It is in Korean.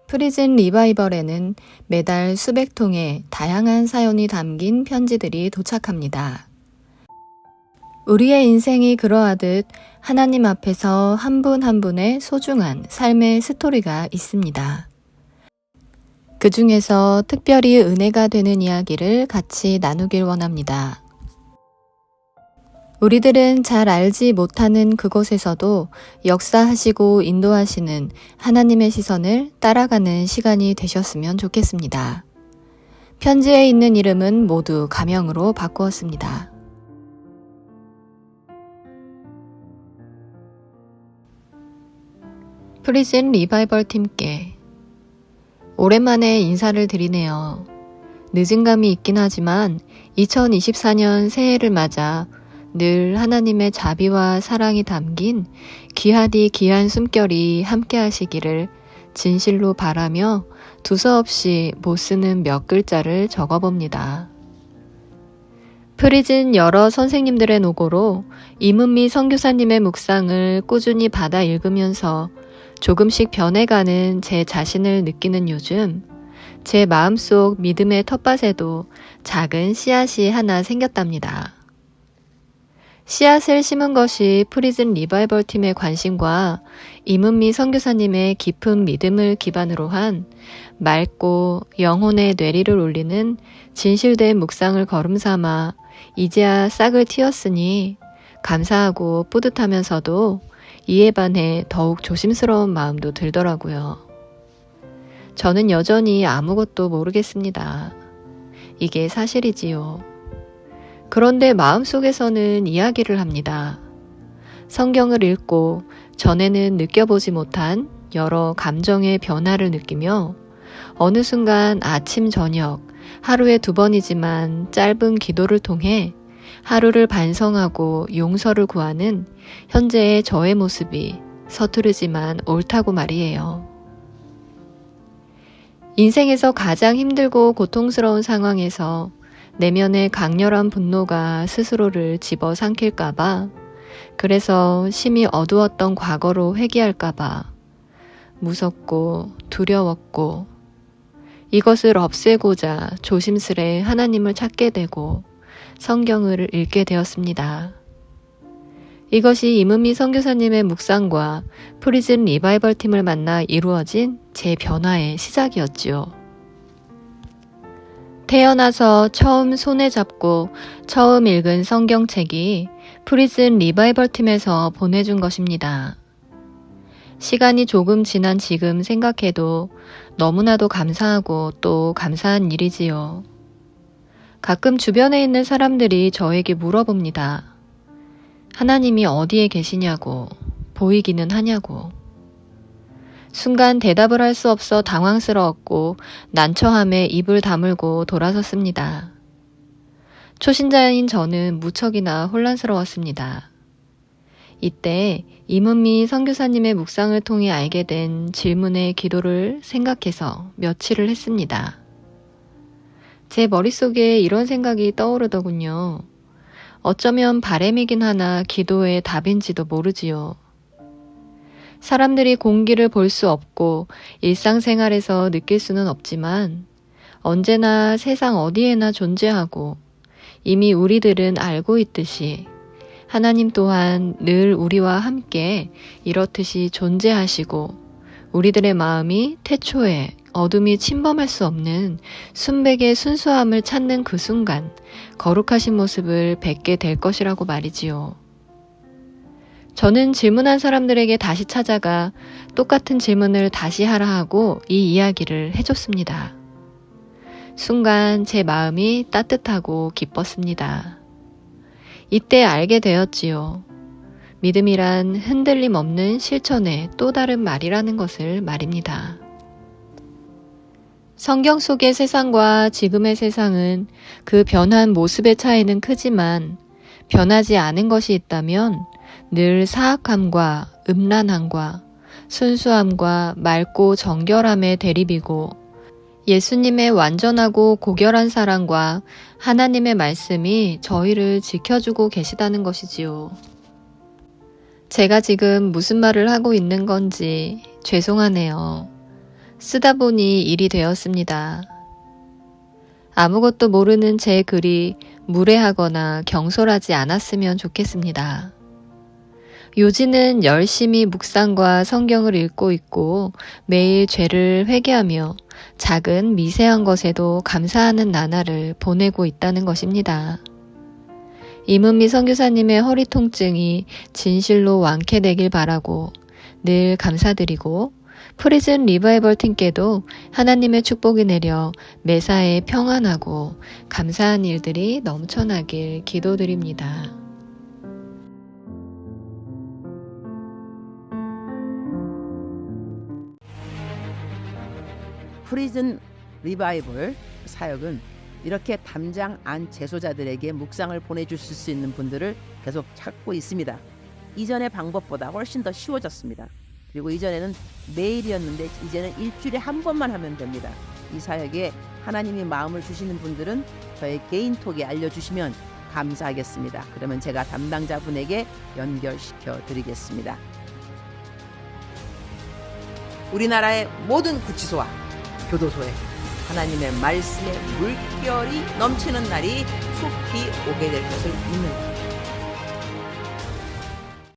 프리즌 리바이벌에는 매달 수백 통의 다양한 사연이 담긴 편지들이 도착합니다. 우리의 인생이 그러하듯 하나님 앞에서 한 분 한 분의 소중한 삶의 스토리가 있습니다. 그 중에서 특별히 은혜가 되는 이야기를 같이 나누길 원합니다. 우리들은 잘 알지 못하는 그곳에서도 역사하시고 인도하시는 하나님의 시선을 따라가는 시간이 되셨으면 좋겠습니다. 편지에 있는 이름은 모두 가명으로 바꾸었습니다. 프리즌 리바이벌 팀께 오랜만에 인사를 드리네요. 늦은 감이 있긴 하지만 2024년 새해를 맞아 늘 하나님의 자비와 사랑이 담긴 귀하디 귀한 숨결이 함께 하시기를 진실로 바라며 두서없이 못 쓰는 몇 글자를 적어봅니다. 프리즌 여러 선생님들의 노고로 이문미 선교사님의 묵상을 꾸준히 받아 읽으면서 조금씩 변해가는 제 자신을 느끼는 요즘, 제 마음속 믿음의 텃밭에도 작은 씨앗이 하나 생겼답니다. 씨앗을 심은 것이 프리즌 리바이벌 팀의 관심과 이문미 선교사님의 깊은 믿음을 기반으로 한 맑고 영혼의 뇌리를 울리는 진실된 묵상을 걸음삼아 이제야 싹을 틔웠으니 감사하고 뿌듯하면서도 이에 반해 더욱 조심스러운 마음도 들더라고요. 저는 여전히 아무것도 모르겠습니다. 이게 사실이지요. 그런데 마음속에서는 이야기를 합니다. 성경을 읽고 전에는 느껴보지 못한 여러 감정의 변화를 느끼며 어느 순간 아침 저녁 하루에 2번이지만 짧은 기도를 통해 하루를 반성하고 용서를 구하는 현재의 저의 모습이 서투르지만 옳다고 말이에요. 인생에서 가장 힘들고 고통스러운 상황에서 내면의 강렬한 분노가 스스로를 집어삼킬까봐, 그래서 심히 어두웠던 과거로 회귀할까봐 무섭고 두려웠고, 이것을 없애고자 조심스레 하나님을 찾게 되고 성경을 읽게 되었습니다. 이것이 이문미 선교사님의 묵상과 프리즌 리바이벌 팀을 만나 이루어진 제 변화의 시작이었지요. 태어나서 처음 손에 잡고 처음 읽은 성경책이 프리즌 리바이벌 팀에서 보내준 것입니다. 시간이 조금 지난 지금 생각해도 너무나도 감사하고 또 감사한 일이지요. 가끔 주변에 있는 사람들이 저에게 물어봅니다. 하나님이 어디에 계시냐고, 보이기는 하냐고. 순간 대답을 할 수 없어 당황스러웠고 난처함에 입을 다물고 돌아섰습니다. 초신자인 저는 무척이나 혼란스러웠습니다. 이때 이문미 선교사님의 묵상을 통해 알게 된 질문의 기도를 생각해서 며칠을 했습니다. 제 머릿속에 이런 생각이 떠오르더군요. 어쩌면 바램이긴 하나 기도의 답인지도 모르지요. 사람들이 공기를 볼 수 없고 일상생활에서 느낄 수는 없지만 언제나 세상 어디에나 존재하고 이미 우리들은 알고 있듯이 하나님 또한 늘 우리와 함께 이렇듯이 존재하시고 우리들의 마음이 태초에 어둠이 침범할 수 없는 순백의 순수함을 찾는 그 순간 거룩하신 모습을 뵙게 될 것이라고 말이지요. 저는 질문한 사람들에게 다시 찾아가 똑같은 질문을 다시 하라 하고 이 이야기를 해줬습니다. 순간 제 마음이 따뜻하고 기뻤습니다. 이때 알게 되었지요. 믿음이란 흔들림 없는 실천의 또 다른 말이라는 것을 말입니다. 성경 속의 세상과 지금의 세상은 그 변한 모습의 차이는 크지만 변하지 않은 것이 있다면 늘 사악함과 음란함과 순수함과 맑고 정결함의 대립이고 예수님의 완전하고 고결한 사랑과 하나님의 말씀이 저희를 지켜주고 계시다는 것이지요. 제가 지금 무슨 말을 하고 있는 건지 죄송하네요. 쓰다 보니 일이 되었습니다. 아무것도 모르는 제 글이 무례하거나 경솔하지 않았으면 좋겠습니다. 요지는 열심히 묵상과 성경을 읽고 있고 매일 죄를 회개하며 작은 미세한 것에도 감사하는 나날을 보내고 있다는 것입니다. 이문미 선교사님의 허리 통증이 진실로 완쾌되길 바라고 늘 감사드리고 프리즌 리바이벌 팀께도 하나님의 축복이 내려 매사에 평안하고 감사한 일들이 넘쳐나길 기도드립니다. 프리즌 리바이벌 사역은 이렇게 담장 안 재소자들에게 묵상을 보내주실 수 있는 분들을 계속 찾고 있습니다. 이전의 방법보다 훨씬 더 쉬워졌습니다. 그리고 이전에는 매일이었는데 이제는 일주일에 한 번만 하면 됩니다. 이 사역에 하나님이 마음을 주시는 분들은 저의 개인톡에 알려주시면 감사하겠습니다. 그러면 제가 담당자분에게 연결시켜 드리겠습니다. 우리나라의 모든 구치소와 교도소에 하나님의 말씀의 물결이 넘치는 날이 속히 오게 될 것을 믿는다.